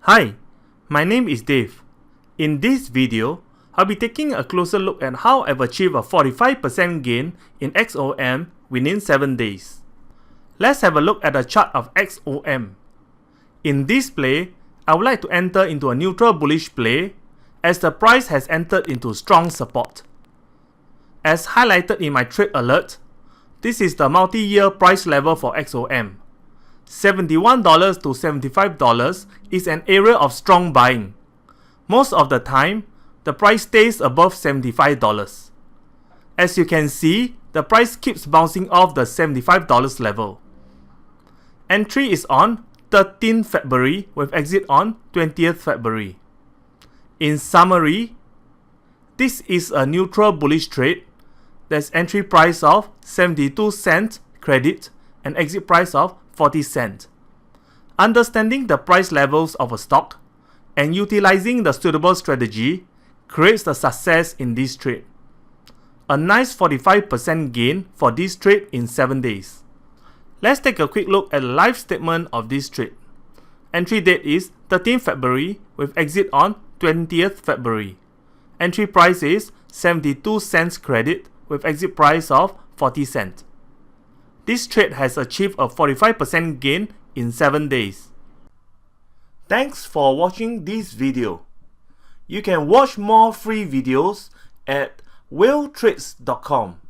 Hi, my name is Dave. In this video, I'll be taking a closer look at how I've achieved a 45% gain in XOM within 7 days. Let's have a look at the chart of XOM. In this play, I would like to enter into a neutral bullish play as the price has entered into strong support. As highlighted in my trade alert, this is the multi-year price level for XOM. $71 to $75 is an area of strong buying. Most of the time, the price stays above $75. As you can see, the price keeps bouncing off the $75 level. Entry is on 13th February with exit on 20th February. In summary, this is a neutral bullish trade. There's entry price of 72 cents credit and exit price of 40 cents. Understanding the price levels of a stock and utilizing the suitable strategy creates the success in this trade. A nice 45% gain for this trade in 7 days. Let's take a quick look at the live statement of this trade. Entry date is 13th February with exit on 20th February. Entry price is 72 cents credit with exit price of 40 cents. This trade has achieved a 45% gain in 7 days. Thanks for watching this video. You can watch more free videos at WhaleTrades.com.